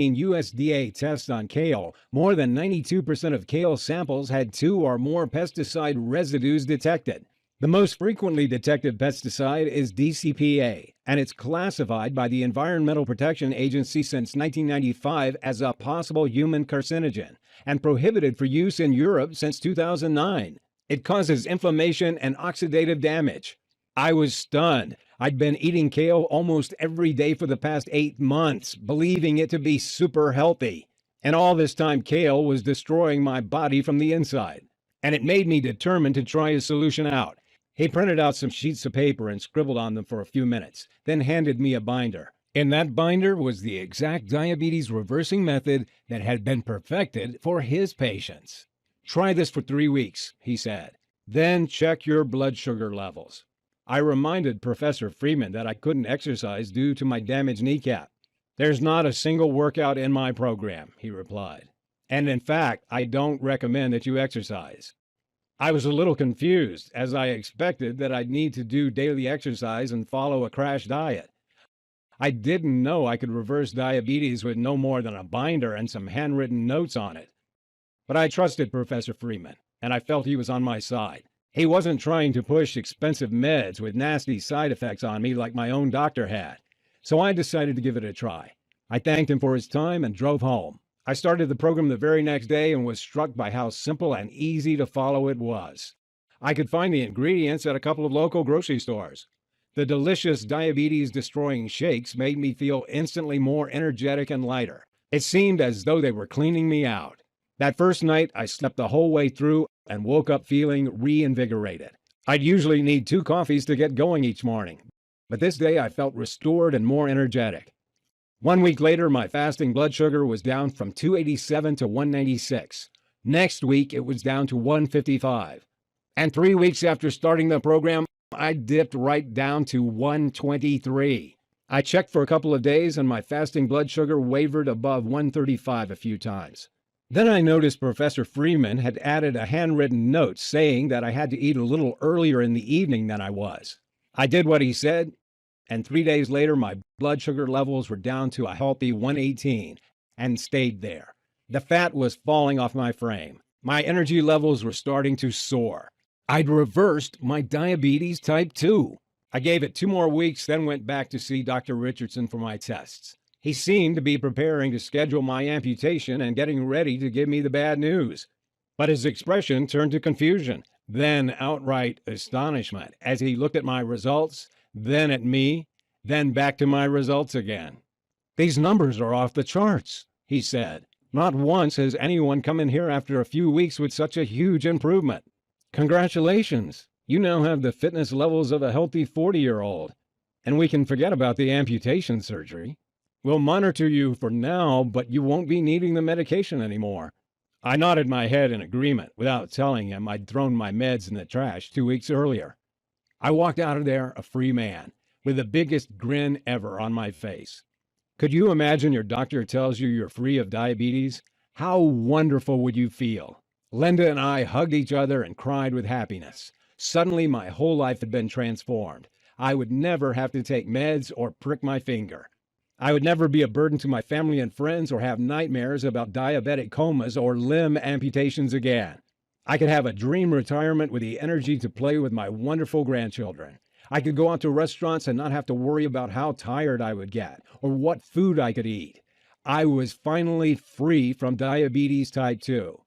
USDA test on kale, more than 92% of kale samples had 2 or more pesticide residues detected. The most frequently detected pesticide is DCPA, and it's classified by the Environmental Protection Agency since 1995 as a possible human carcinogen and prohibited for use in Europe since 2009. It causes inflammation and oxidative damage. I was stunned. I'd been eating kale almost every day for the past 8 months, believing it to be super healthy. And all this time, kale was destroying my body from the inside. And it made me determined to try a solution out. He printed out some sheets of paper and scribbled on them for a few minutes, then handed me a binder. In that binder was the exact diabetes reversing method that had been perfected for his patients. Try this for 3 weeks, he said. Then check your blood sugar levels. I reminded Professor Freeman that I couldn't exercise due to my damaged kneecap. There's not a single workout in my program, he replied. And in fact, I don't recommend that you exercise. I was a little confused, as I expected that I'd need to do daily exercise and follow a crash diet. I didn't know I could reverse diabetes with no more than a binder and some handwritten notes on it. But I trusted Professor Freeman, and I felt he was on my side. He wasn't trying to push expensive meds with nasty side effects on me like my own doctor had. So I decided to give it a try. I thanked him for his time and drove home. I started the program the very next day and was struck by how simple and easy to follow it was. I could find the ingredients at a couple of local grocery stores. The delicious diabetes-destroying shakes made me feel instantly more energetic and lighter. It seemed as though they were cleaning me out. That first night, I slept the whole way through and woke up feeling reinvigorated. I'd usually need 2 coffees to get going each morning, but this day I felt restored and more energetic. 1 week later, my fasting blood sugar was down from 287 to 196. Next week, it was down to 155. And 3 weeks after starting the program, I dipped right down to 123. I checked for a couple of days and my fasting blood sugar wavered above 135 a few times. Then I noticed Professor Freeman had added a handwritten note saying that I had to eat a little earlier in the evening than I was. I did what he said, and 3 days later my blood sugar levels were down to a healthy 118 and stayed there. The fat was falling off my frame. My energy levels were starting to soar. I'd reversed my diabetes type 2. I gave it 2 more weeks, then went back to see Dr. Richardson for my tests. He seemed to be preparing to schedule my amputation and getting ready to give me the bad news. But his expression turned to confusion, then outright astonishment as he looked at my results, then at me, then back to my results again. "These numbers are off the charts," he said. "Not once has anyone come in here after a few weeks with such a huge improvement. Congratulations, you now have the fitness levels of a healthy 40-year-old, and we can forget about the amputation surgery. We'll monitor you for now, but you won't be needing the medication anymore." I nodded my head in agreement without telling him I'd thrown my meds in the trash 2 weeks earlier. I walked out of there a free man, with the biggest grin ever on my face. Could you imagine your doctor tells you you're free of diabetes? How wonderful would you feel? Linda and I hugged each other and cried with happiness. Suddenly, my whole life had been transformed. I would never have to take meds or prick my finger. I would never be a burden to my family and friends or have nightmares about diabetic comas or limb amputations again. I could have a dream retirement with the energy to play with my wonderful grandchildren. I could go out to restaurants and not have to worry about how tired I would get or what food I could eat. I was finally free from diabetes type 2.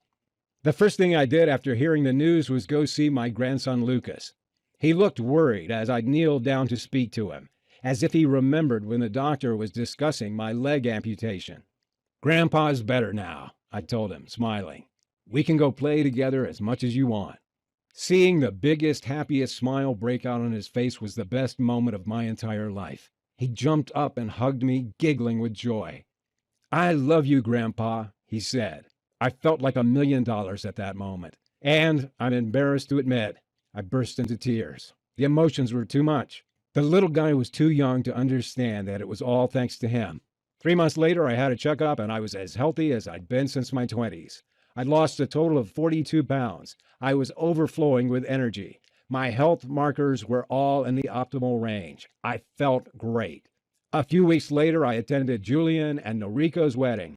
The first thing I did after hearing the news was go see my grandson Lucas. He looked worried as I kneeled down to speak to him, as if he remembered when the doctor was discussing my leg amputation. "Grandpa's better now," I told him, smiling. "We can go play together as much as you want." Seeing the biggest, happiest smile break out on his face was the best moment of my entire life. He jumped up and hugged me, giggling with joy. "I love you, Grandpa," he said. I felt like $1 million at that moment. And, I'm embarrassed to admit, I burst into tears. The emotions were too much. The little guy was too young to understand that it was all thanks to him. 3 months later, I had a checkup and I was as healthy as I'd been since my 20s. I'd lost a total of 42 pounds. I was overflowing with energy. My health markers were all in the optimal range. I felt great. A few weeks later, I attended Julian and Noriko's wedding.